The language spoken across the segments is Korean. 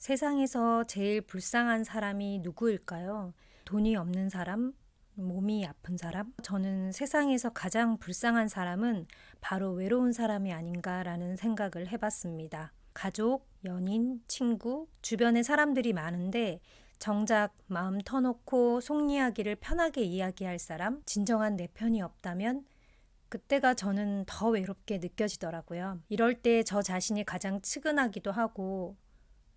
세상에서 제일 불쌍한 사람이 누구일까요? 돈이 없는 사람? 몸이 아픈 사람? 저는 세상에서 가장 불쌍한 사람은 바로 외로운 사람이 아닌가라는 생각을 해봤습니다. 가족, 연인, 친구, 주변에 사람들이 많은데 정작 마음 터놓고 속 이야기를 편하게 이야기할 사람, 진정한 내 편이 없다면 그때가 저는 더 외롭게 느껴지더라고요. 이럴 때 저 자신이 가장 측은하기도 하고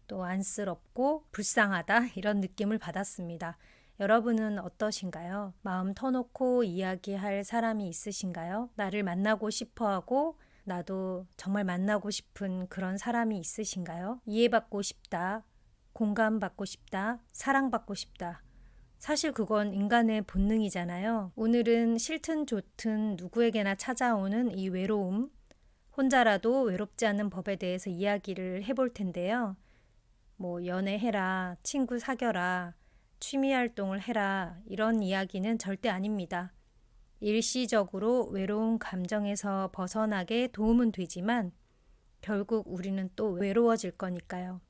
또 안쓰럽고 불쌍하다 이런 느낌을 받았습니다. 여러분은 어떠신가요? 마음 터놓고 이야기할 사람이 있으신가요? 나를 만나고 싶어 하고 나도 정말 만나고 싶은 그런 사람이 있으신가요? 이해받고 싶다, 공감받고 싶다, 사랑받고 싶다. 사실 그건 인간의 본능이잖아요. 오늘은 싫든 좋든 누구에게나 찾아오는 이 외로움, 혼자라도 외롭지 않는 법에 대해서 이야기를 해볼 텐데요. 연애해라, 친구 사겨라, 취미 활동을 해라, 이런 이야기는 절대 아닙니다. 일시적으로 외로운 감정에서 벗어나게 도움은 되지만 결국 우리는 또 외로워질 거니까요.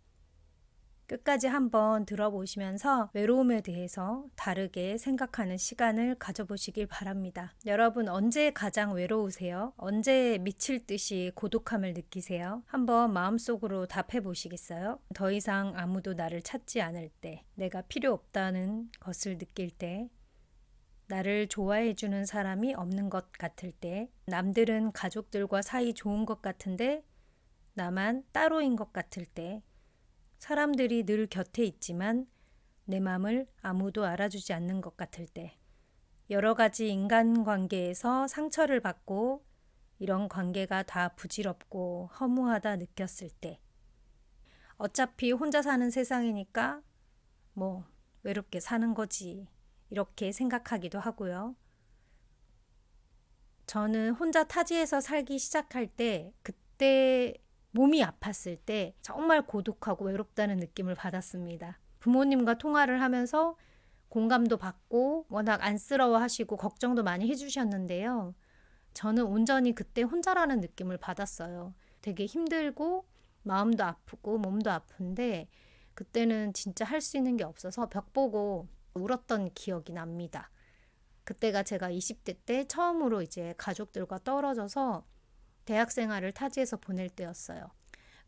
끝까지 한번 들어보시면서 외로움에 대해서 다르게 생각하는 시간을 가져보시길 바랍니다. 여러분 언제 가장 외로우세요? 언제 미칠 듯이 고독함을 느끼세요? 한번 마음속으로 답해 보시겠어요? 더 이상 아무도 나를 찾지 않을 때, 내가 필요 없다는 것을 느낄 때, 나를 좋아해 주는 사람이 없는 것 같을 때, 남들은 가족들과 사이 좋은 것 같은데 나만 따로인 것 같을 때, 사람들이 늘 곁에 있지만 내 맘을 아무도 알아주지 않는 것 같을 때, 여러 가지 인간관계에서 상처를 받고 이런 관계가 다 부질없고 허무하다 느꼈을 때, 어차피 혼자 사는 세상이니까 외롭게 사는 거지 이렇게 생각하기도 하고요. 저는 혼자 타지에서 살기 시작할 때 그때 몸이 아팠을 때 정말 고독하고 외롭다는 느낌을 받았습니다. 부모님과 통화를 하면서 공감도 받고 워낙 안쓰러워 하시고 걱정도 많이 해주셨는데요. 저는 온전히 그때 혼자라는 느낌을 받았어요. 되게 힘들고 마음도 아프고 몸도 아픈데 그때는 진짜 할 수 있는 게 없어서 벽 보고 울었던 기억이 납니다. 그때가 제가 20대 때 처음으로 이제 가족들과 떨어져서 대학 생활을 타지에서 보낼 때였어요.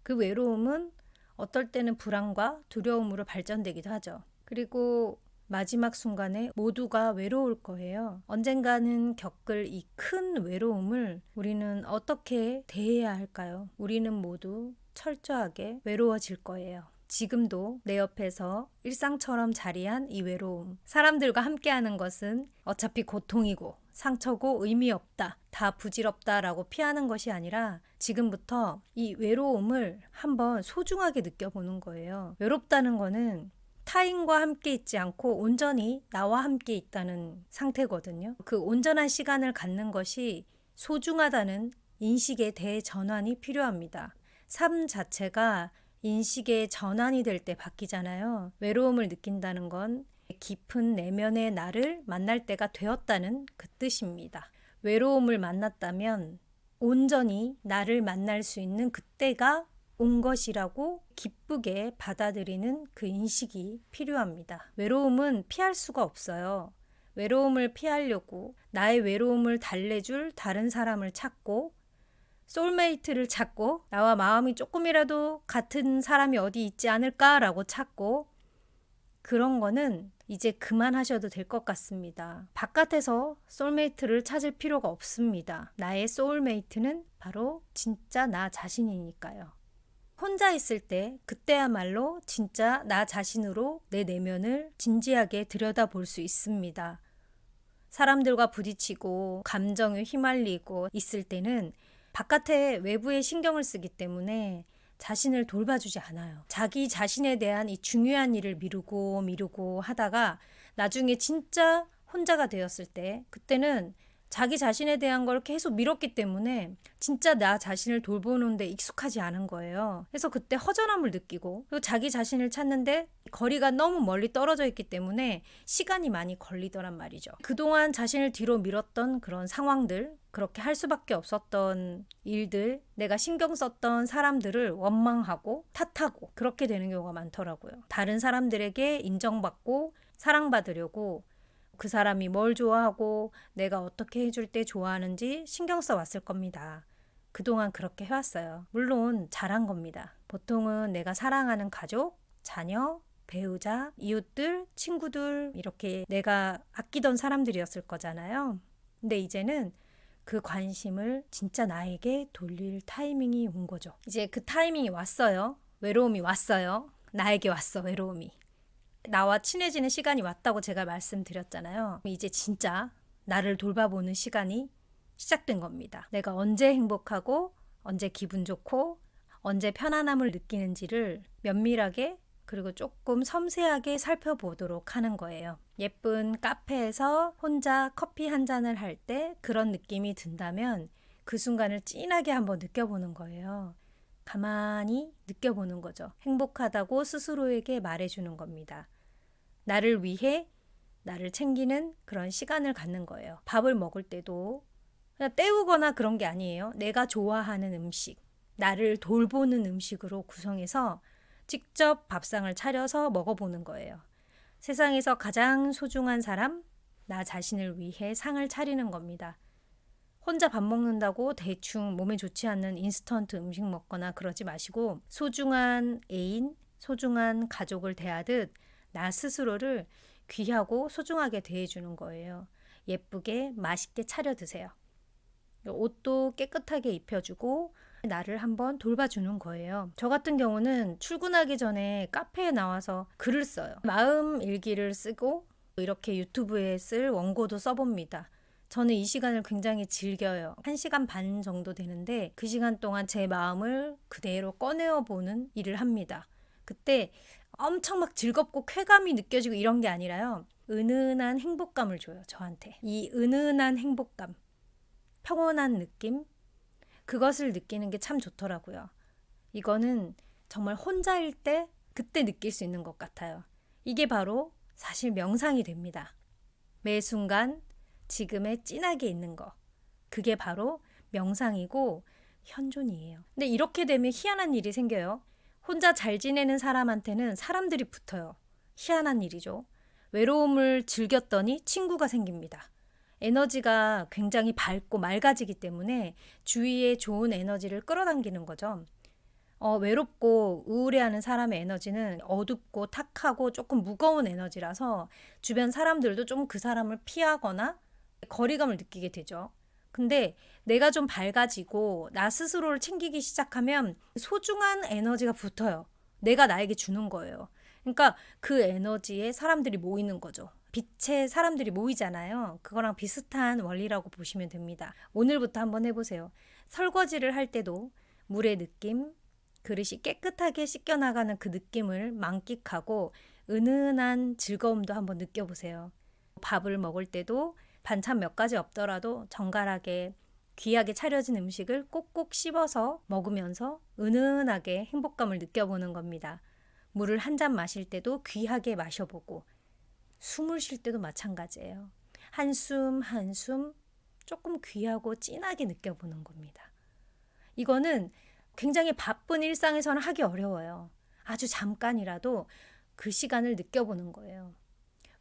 그 외로움은 어떨 때는 불안과 두려움으로 발전되기도 하죠. 그리고 마지막 순간에 모두가 외로울 거예요. 언젠가는 겪을 이 큰 외로움을 우리는 어떻게 대해야 할까요? 우리는 모두 철저하게 외로워질 거예요. 지금도 내 옆에서 일상처럼 자리한 이 외로움. 사람들과 함께하는 것은 어차피 고통이고 상처고 의미 없다, 다 부질없다라고 피하는 것이 아니라 지금부터 이 외로움을 한번 소중하게 느껴보는 거예요. 외롭다는 거는 타인과 함께 있지 않고 온전히 나와 함께 있다는 상태거든요. 그 온전한 시간을 갖는 것이 소중하다는 인식의 대전환이 필요합니다. 삶 자체가 인식의 전환이 될 때 바뀌잖아요. 외로움을 느낀다는 건 깊은 내면의 나를 만날 때가 되었다는 그 뜻입니다. 외로움을 만났다면 온전히 나를 만날 수 있는 그때가 온 것이라고 기쁘게 받아들이는 그 인식이 필요합니다. 외로움은 피할 수가 없어요. 외로움을 피하려고 나의 외로움을 달래줄 다른 사람을 찾고 소울메이트를 찾고 나와 마음이 조금이라도 같은 사람이 어디 있지 않을까라고 찾고 그런 거는 이제 그만하셔도 될 것 같습니다. 바깥에서 소울메이트를 찾을 필요가 없습니다. 나의 소울메이트는 바로 진짜 나 자신이니까요. 혼자 있을 때 그때야말로 진짜 나 자신으로 내 내면을 진지하게 들여다볼 수 있습니다. 사람들과 부딪히고 감정에 휘말리고 있을 때는 바깥에 외부에 신경을 쓰기 때문에 자신을 돌봐주지 않아요. 자기 자신에 대한 이 중요한 일을 미루고 하다가 나중에 진짜 혼자가 되었을 때 그때는 자기 자신에 대한 걸 계속 미뤘기 때문에 진짜 나 자신을 돌보는데 익숙하지 않은 거예요. 그래서 그때 허전함을 느끼고, 그리고 자기 자신을 찾는데 거리가 너무 멀리 떨어져 있기 때문에 시간이 많이 걸리더란 말이죠. 그동안 자신을 뒤로 밀었던 그런 상황들, 그렇게 할 수밖에 없었던 일들, 내가 신경 썼던 사람들을 원망하고 탓하고 그렇게 되는 경우가 많더라고요. 다른 사람들에게 인정받고 사랑받으려고 그 사람이 뭘 좋아하고 내가 어떻게 해줄 때 좋아하는지 신경 써왔을 겁니다. 그동안 그렇게 해왔어요. 물론 잘한 겁니다. 보통은 내가 사랑하는 가족, 자녀, 배우자, 이웃들, 친구들, 이렇게 내가 아끼던 사람들이었을 거잖아요. 근데 이제는 그 관심을 진짜 나에게 돌릴 타이밍이 온 거죠. 이제 그 타이밍이 왔어요. 외로움이 왔어요. 나에게 왔어, 외로움이. 나와 친해지는 시간이 왔다고 제가 말씀드렸잖아요. 이제 진짜 나를 돌봐보는 시간이 시작된 겁니다. 내가 언제 행복하고 언제 기분 좋고 언제 편안함을 느끼는지를 면밀하게 그리고 조금 섬세하게 살펴보도록 하는 거예요. 예쁜 카페에서 혼자 커피 한 잔을 할 때 그런 느낌이 든다면 그 순간을 진하게 한번 느껴보는 거예요. 가만히 느껴보는 거죠. 행복하다고 스스로에게 말해주는 겁니다. 나를 위해 나를 챙기는 그런 시간을 갖는 거예요. 밥을 먹을 때도 그냥 때우거나 그런 게 아니에요. 내가 좋아하는 음식, 나를 돌보는 음식으로 구성해서 직접 밥상을 차려서 먹어보는 거예요. 세상에서 가장 소중한 사람, 나 자신을 위해 상을 차리는 겁니다. 혼자 밥 먹는다고 대충 몸에 좋지 않는 인스턴트 음식 먹거나 그러지 마시고 소중한 애인, 소중한 가족을 대하듯 나 스스로를 귀하고 소중하게 대해주는 거예요. 예쁘게 맛있게 차려 드세요. 옷도 깨끗하게 입혀주고 나를 한번 돌봐주는 거예요. 저 같은 경우는 출근하기 전에 카페에 나와서 글을 써요. 마음 일기를 쓰고 이렇게 유튜브에 쓸 원고도 써봅니다. 저는 이 시간을 굉장히 즐겨요. 1시간 반 정도 되는데 그 시간 동안 제 마음을 그대로 꺼내어 보는 일을 합니다. 그때 엄청 막 즐겁고 쾌감이 느껴지고 이런 게 아니라요. 은은한 행복감을 줘요, 저한테. 이 은은한 행복감, 평온한 느낌, 그것을 느끼는 게 참 좋더라고요. 이거는 정말 혼자일 때 그때 느낄 수 있는 것 같아요. 이게 바로 사실 명상이 됩니다. 매 순간 지금에 찐하게 있는 거. 그게 바로 명상이고 현존이에요. 근데 이렇게 되면 희한한 일이 생겨요. 혼자 잘 지내는 사람한테는 사람들이 붙어요. 희한한 일이죠. 외로움을 즐겼더니 친구가 생깁니다. 에너지가 굉장히 밝고 맑아지기 때문에 주위에 좋은 에너지를 끌어당기는 거죠. 외롭고 우울해하는 사람의 에너지는 어둡고 탁하고 조금 무거운 에너지라서 주변 사람들도 좀 그 사람을 피하거나 거리감을 느끼게 되죠. 근데 내가 좀 밝아지고 나 스스로를 챙기기 시작하면 소중한 에너지가 붙어요. 내가 나에게 주는 거예요. 그러니까 그 에너지에 사람들이 모이는 거죠. 빛에 사람들이 모이잖아요. 그거랑 비슷한 원리라고 보시면 됩니다. 오늘부터 한번 해보세요. 설거지를 할 때도 물의 느낌, 그릇이 깨끗하게 씻겨나가는 그 느낌을 만끽하고 은은한 즐거움도 한번 느껴보세요. 밥을 먹을 때도 반찬 몇 가지 없더라도 정갈하게 귀하게 차려진 음식을 꼭꼭 씹어서 먹으면서 은은하게 행복감을 느껴보는 겁니다. 물을 한 잔 마실 때도 귀하게 마셔보고 숨을 쉴 때도 마찬가지예요. 한숨 한숨 조금 귀하고 진하게 느껴보는 겁니다. 이거는 굉장히 바쁜 일상에서는 하기 어려워요. 아주 잠깐이라도 그 시간을 느껴보는 거예요.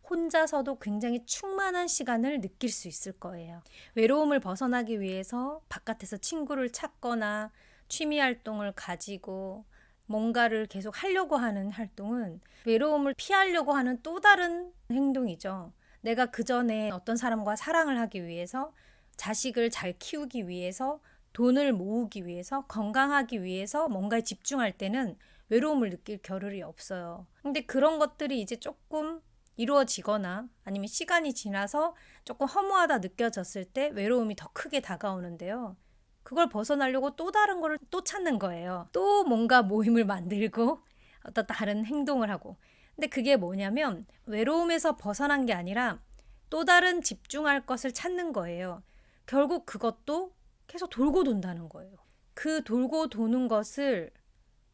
혼자서도 굉장히 충만한 시간을 느낄 수 있을 거예요. 외로움을 벗어나기 위해서 바깥에서 친구를 찾거나 취미 활동을 가지고 뭔가를 계속 하려고 하는 활동은 외로움을 피하려고 하는 또 다른 행동이죠. 내가 그 전에 어떤 사람과 사랑을 하기 위해서, 자식을 잘 키우기 위해서, 돈을 모으기 위해서, 건강하기 위해서 뭔가에 집중할 때는 외로움을 느낄 겨를이 없어요. 근데 그런 것들이 이제 조금 이루어지거나 아니면 시간이 지나서 조금 허무하다 느껴졌을 때 외로움이 더 크게 다가오는데요. 그걸 벗어나려고 또 다른 거를 또 찾는 거예요. 또 뭔가 모임을 만들고 어떤 다른 행동을 하고. 근데 그게 뭐냐면 외로움에서 벗어난 게 아니라 또 다른 집중할 것을 찾는 거예요. 결국 그것도 계속 돌고 돈다는 거예요. 그 돌고 도는 것을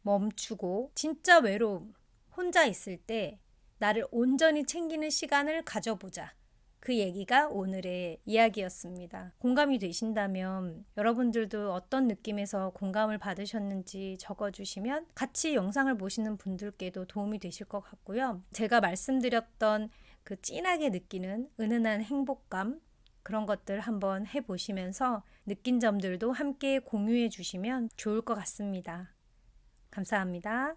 멈추고 진짜 외로움, 혼자 있을 때 나를 온전히 챙기는 시간을 가져보자. 그 얘기가 오늘의 이야기였습니다. 공감이 되신다면 여러분들도 어떤 느낌에서 공감을 받으셨는지 적어주시면 같이 영상을 보시는 분들께도 도움이 되실 것 같고요. 제가 말씀드렸던 그 진하게 느끼는 은은한 행복감, 그런 것들 한번 해보시면서 느낀 점들도 함께 공유해 주시면 좋을 것 같습니다. 감사합니다.